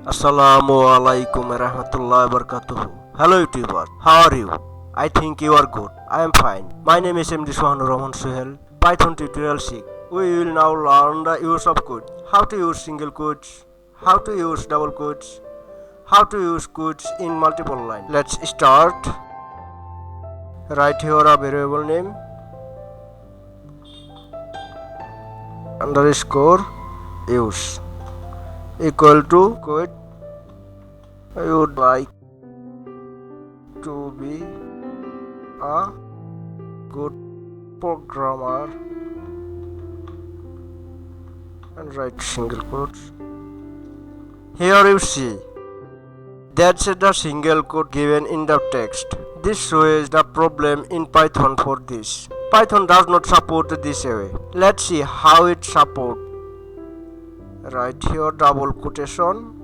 Assalamu alaikum warahmatullahi wabarakatuh. Hello YouTuber, how are you? I think you are good. I am fine. My name is MD Sohanur Rahman Suhel. Python tutorial 6. We will now learn the use of quotes. How to use single quotes, how to use double quotes, how to use quotes in multiple lines. Let's start. Write here a variable name underscore use equal to quote. I would like to be a good programmer and write single quotes. Here you see that's the single quote given in the text. This shows the problem in Python for this. Python does not support this way. Let's see how it supports. Write here double quotation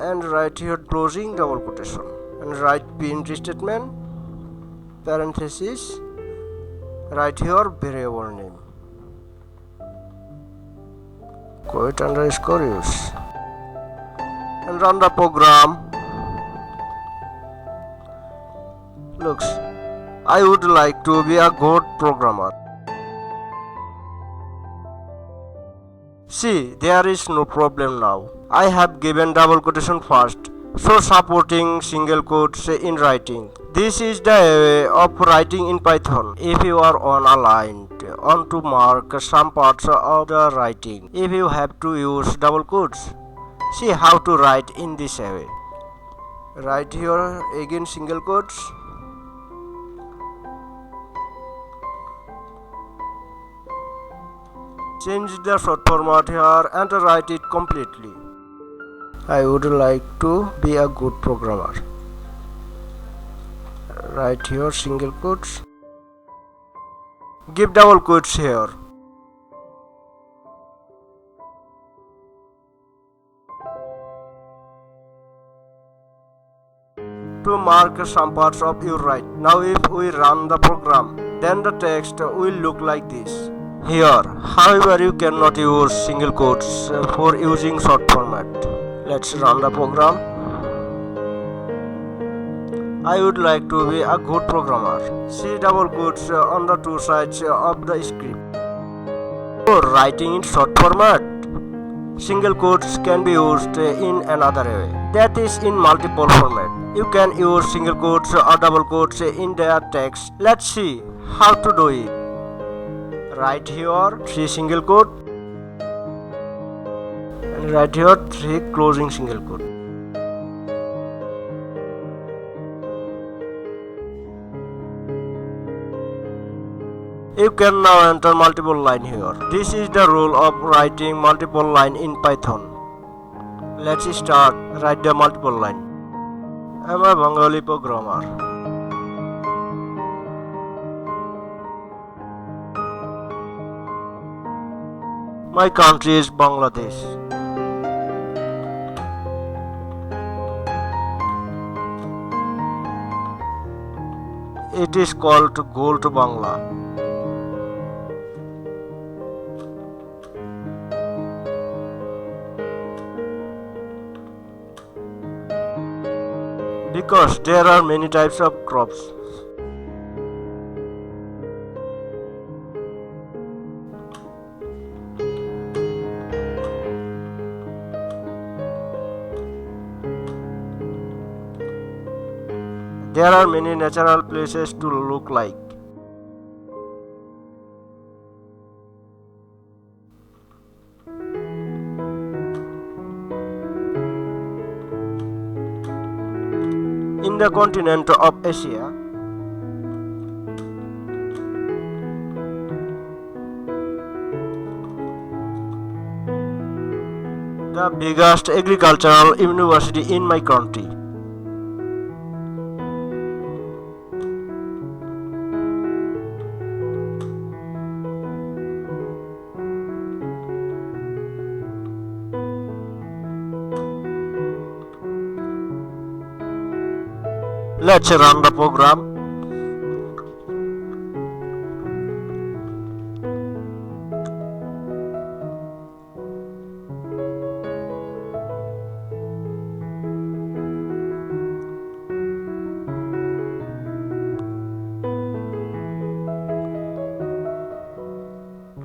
and write here closing double quotation and write print statement parenthesis, write here variable name quote underscore use and run the program. Looks, I would like to be a good programmer. See, there is no problem now. I have given double quotation first, so supporting single quotes in writing. This is the way of writing in Python. If you are on a line, on to mark some parts of the writing. If you have to use double quotes, see how to write in this way. Write here again single quotes. Change the short format here and write it completely. I would like to be a good programmer. Write here single quotes. Give double quotes here. To mark some parts of your write. Now if we run the program, then the text will look like this. Here, however, you cannot use single quotes for using short format. Let's run the program. I would like to be a good programmer. See double quotes on the two sides of the script. For writing in short format, single quotes can be used in another way. That is in multiple format. You can use single quotes or double quotes in the text. Let's see how to do it. Write here 3 single quote and write here 3 closing single quote. You can now enter multiple line here. This is the rule of writing multiple line in Python. Let's start. Write the multiple line. I am a Bengali programmer. My country is Bangladesh. It is called Gold Bangla. Because there are many types of crops. There are many natural places to look like. In the continent of Asia, the biggest agricultural university in my country. Let's run the program.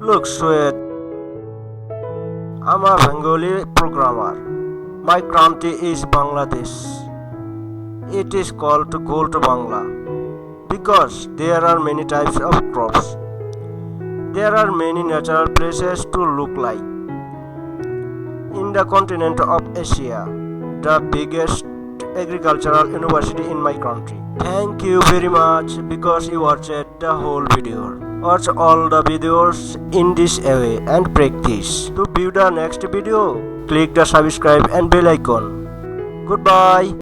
Look, Sweet, I'm a Bengali programmer. My country is Bangladesh. It is called Gold Bangla because there are many types of crops. There are many natural places to look like. In the continent of Asia, the biggest agricultural university in my country. Thank you very much because you watched the whole video. Watch all the videos in this way and practice. To view the next video, click the subscribe and bell icon. Goodbye.